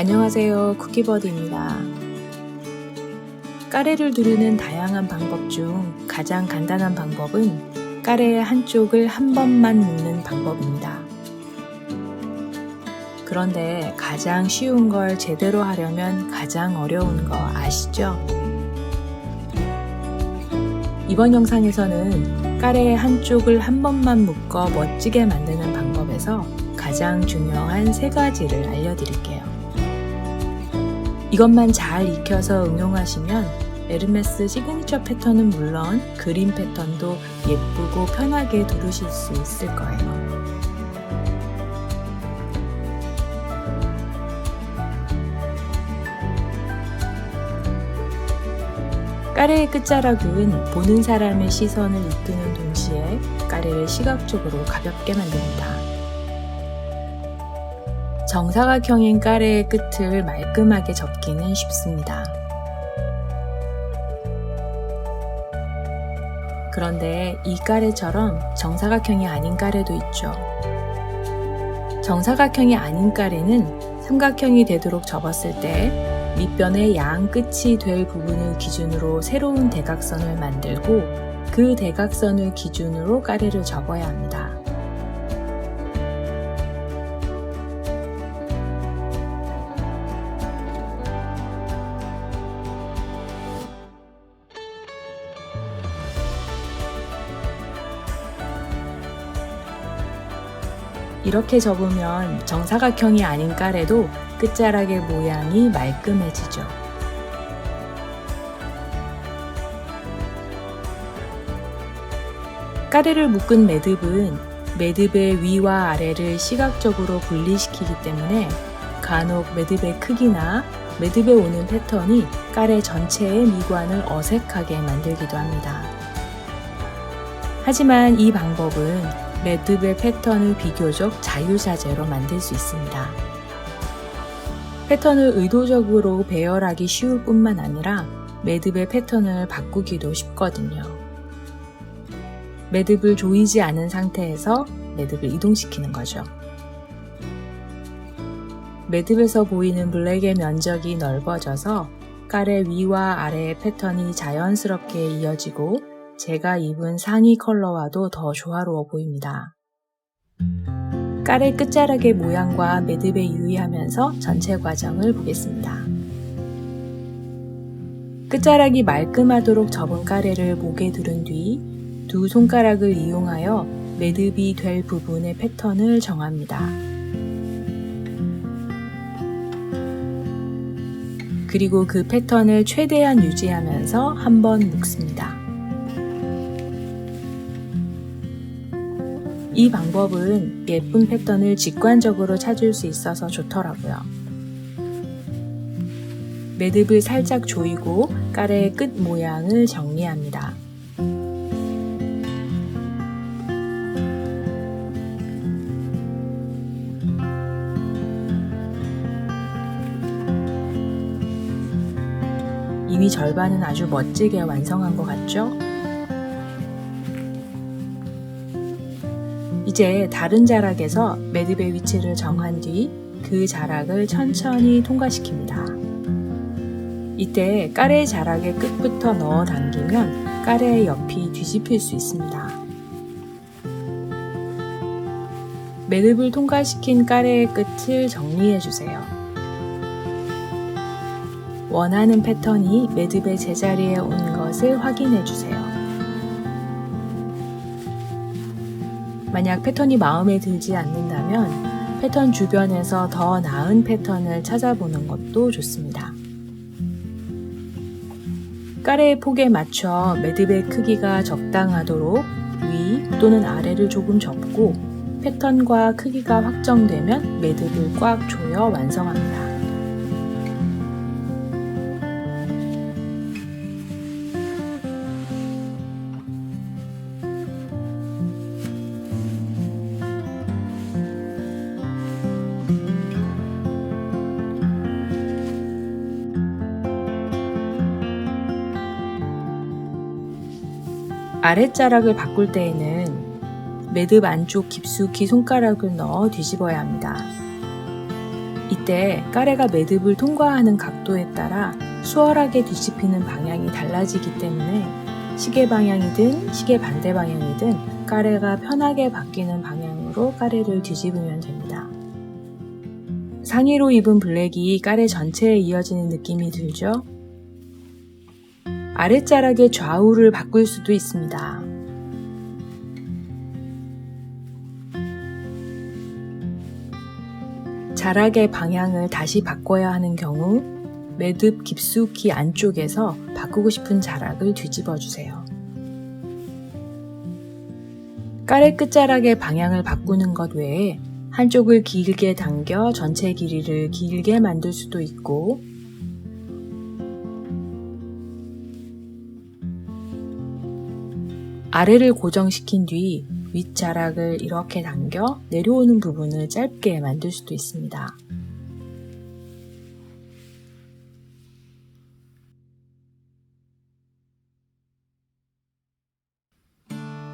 안녕하세요. 쿠키버디입니다. 까레를 두르는 다양한 방법 중 가장 간단한 방법은 까레의 한쪽을 한 번만 묶는 방법입니다. 그런데 가장 쉬운 걸 제대로 하려면 가장 어려운 거 아시죠? 이번 영상에서는 까레의 한쪽을 한 번만 묶어 멋지게 만드는 방법에서 가장 중요한 3가지를 알려드릴게요. 이것만 잘 익혀서 응용하시면 에르메스 시그니처 패턴은 물론 그림 패턴도 예쁘고 편하게 두르실 수 있을 거예요. 까레의 끝자락은 보는 사람의 시선을 이끄는 동시에 까레를 시각적으로 가볍게 만듭니다. 정사각형인 까레의 끝을 말끔하게 접기는 쉽습니다. 그런데 이 까레처럼 정사각형이 아닌 까레도 있죠. 정사각형이 아닌 까레는 삼각형이 되도록 접었을 때 밑변의 양 끝이 될 부분을 기준으로 새로운 대각선을 만들고 그 대각선을 기준으로 까레를 접어야 합니다. 이렇게 접으면 정사각형이 아닌 까레도 끝자락의 모양이 말끔해지죠. 까레를 묶은 매듭은 매듭의 위와 아래를 시각적으로 분리시키기 때문에 간혹 매듭의 크기나 매듭에 오는 패턴이 까레 전체의 미관을 어색하게 만들기도 합니다. 하지만 이 방법은 매듭의 패턴을 비교적 자유자재로 만들 수 있습니다. 패턴을 의도적으로 배열하기 쉬울 뿐만 아니라 매듭의 패턴을 바꾸기도 쉽거든요. 매듭을 조이지 않은 상태에서 매듭을 이동시키는 거죠. 매듭에서 보이는 블랙의 면적이 넓어져서 까레 위와 아래의 패턴이 자연스럽게 이어지고 제가 입은 상의 컬러와도 더 조화로워 보입니다. 까레 끝자락의 모양과 매듭에 유의하면서 전체 과정을 보겠습니다. 끝자락이 말끔하도록 접은 까레를 목에 두른 뒤 두 손가락을 이용하여 매듭이 될 부분의 패턴을 정합니다. 그리고 그 패턴을 최대한 유지하면서 한번 묶습니다. 이 방법은 예쁜 패턴을 직관적으로 찾을 수 있어서 좋더라고요. 매듭을 살짝 조이고 까레의 끝 모양을 정리합니다. 이미 절반은 아주 멋지게 완성한 것 같죠? 이제 다른 자락에서 매듭의 위치를 정한 뒤 그 자락을 천천히 통과시킵니다. 이때 까레 자락의 끝부터 넣어 당기면 까레의 옆이 뒤집힐 수 있습니다. 매듭을 통과시킨 까레의 끝을 정리해 주세요. 원하는 패턴이 매듭의 제자리에 온 것을 확인해 주세요. 만약 패턴이 마음에 들지 않는다면 패턴 주변에서 더 나은 패턴을 찾아보는 것도 좋습니다. 까레의 폭에 맞춰 매듭의 크기가 적당하도록 위 또는 아래를 조금 접고 패턴과 크기가 확정되면 매듭을 꽉 조여 완성합니다. 아랫자락을 바꿀 때에는 매듭 안쪽 깊숙이 손가락을 넣어 뒤집어야 합니다. 이때 까레가 매듭을 통과하는 각도에 따라 수월하게 뒤집히는 방향이 달라지기 때문에 시계 방향이든 시계 반대 방향이든 까레가 편하게 바뀌는 방향으로 까레를 뒤집으면 됩니다. 상의로 입은 블랙이 까레 전체에 이어지는 느낌이 들죠? 아랫자락의 좌우를 바꿀 수도 있습니다. 자락의 방향을 다시 바꿔야 하는 경우 매듭 깊숙이 안쪽에서 바꾸고 싶은 자락을 뒤집어 주세요. 까레 끝자락의 방향을 바꾸는 것 외에 한쪽을 길게 당겨 전체 길이를 길게 만들 수도 있고 아래를 고정시킨 뒤 윗자락을 이렇게 당겨 내려오는 부분을 짧게 만들 수도 있습니다.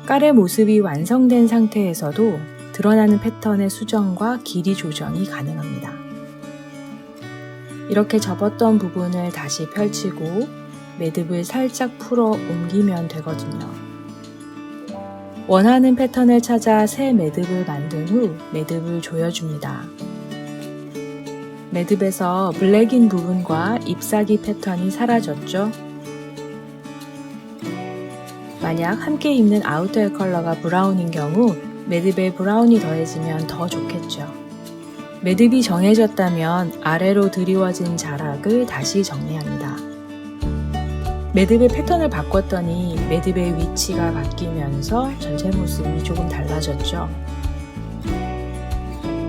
까레 모습이 완성된 상태에서도 드러나는 패턴의 수정과 길이 조정이 가능합니다. 이렇게 접었던 부분을 다시 펼치고 매듭을 살짝 풀어 옮기면 되거든요. 원하는 패턴을 찾아 새 매듭을 만든 후 매듭을 조여줍니다. 매듭에서 블랙인 부분과 잎사귀 패턴이 사라졌죠? 만약 함께 입는 아우터의 컬러가 브라운인 경우 매듭에 브라운이 더해지면 더 좋겠죠. 매듭이 정해졌다면 아래로 드리워진 자락을 다시 정리합니다. 매듭의 패턴을 바꿨더니 매듭의 위치가 바뀌면서 전체 모습이 조금 달라졌죠.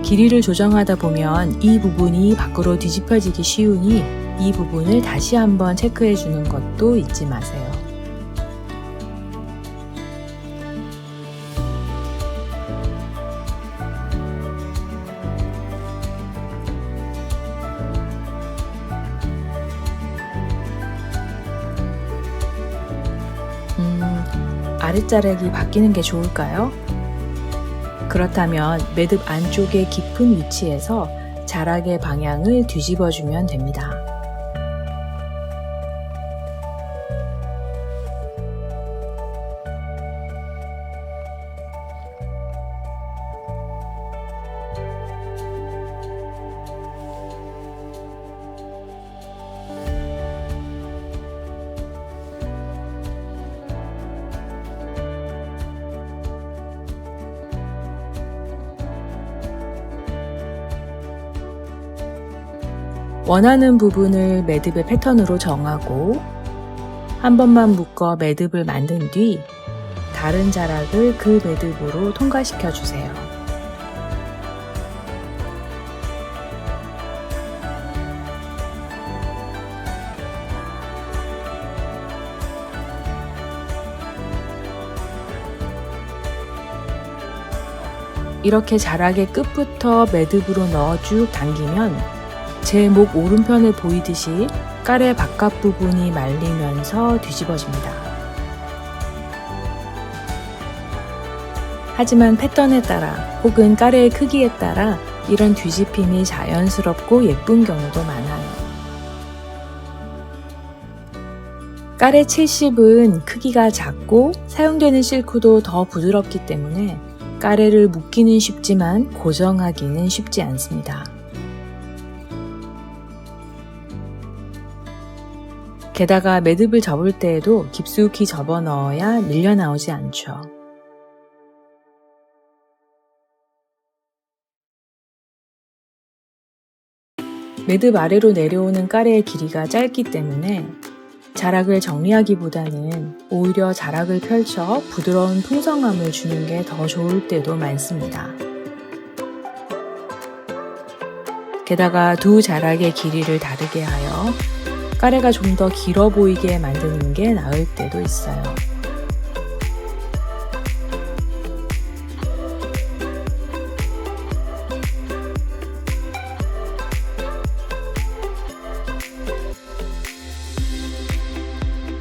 길이를 조정하다 보면 이 부분이 밖으로 뒤집혀지기 쉬우니 이 부분을 다시 한번 체크해 주는 것도 잊지 마세요. 아랫자락이 바뀌는 게 좋을까요? 그렇다면 매듭 안쪽의 깊은 위치에서 자락의 방향을 뒤집어주면 됩니다. 원하는 부분을 매듭의 패턴으로 정하고 한 번만 묶어 매듭을 만든 뒤 다른 자락을 그 매듭으로 통과시켜 주세요. 이렇게 자락의 끝부터 매듭으로 넣어 쭉 당기면 제 목 오른편에 보이듯이 까레 바깥 부분이 말리면서 뒤집어집니다. 하지만 패턴에 따라 혹은 까레의 크기에 따라 이런 뒤집힘이 자연스럽고 예쁜 경우도 많아요. 까레 70은 크기가 작고 사용되는 실크도 더 부드럽기 때문에 까레를 묶기는 쉽지만 고정하기는 쉽지 않습니다. 게다가 매듭을 접을 때에도 깊숙이 접어 넣어야 밀려 나오지 않죠. 매듭 아래로 내려오는 까레의 길이가 짧기 때문에 자락을 정리하기보다는 오히려 자락을 펼쳐 부드러운 풍성함을 주는 게 더 좋을 때도 많습니다. 게다가 두 자락의 길이를 다르게 하여 까레가 좀 더 길어 보이게 만드는 게 나을 때도 있어요.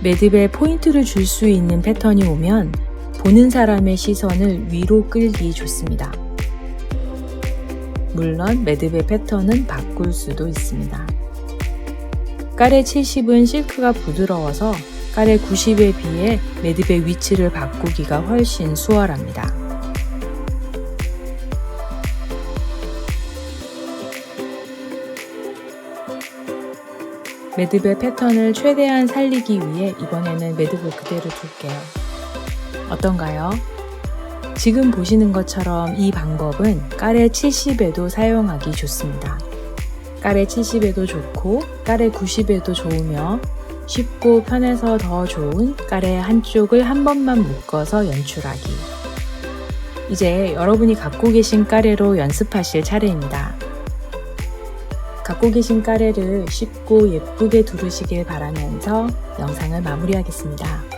매듭에 포인트를 줄 수 있는 패턴이 오면 보는 사람의 시선을 위로 끌기 좋습니다. 물론 매듭의 패턴은 바꿀 수도 있습니다. 까레 70은 실크가 부드러워서 까레 90에 비해 매듭의 위치를 바꾸기가 훨씬 수월합니다. 매듭의 패턴을 최대한 살리기 위해 이번에는 매듭을 그대로 둘게요. 어떤가요? 지금 보시는 것처럼 이 방법은 까레 70에도 사용하기 좋습니다. 까레 70에도 좋고 까레 90에도 좋으며 쉽고 편해서 더 좋은 까레 한쪽을 한 번만 묶어서 연출하기. 이제 여러분이 갖고 계신 까레로 연습하실 차례입니다. 갖고 계신 까레를 쉽고 예쁘게 두르시길 바라면서 영상을 마무리하겠습니다.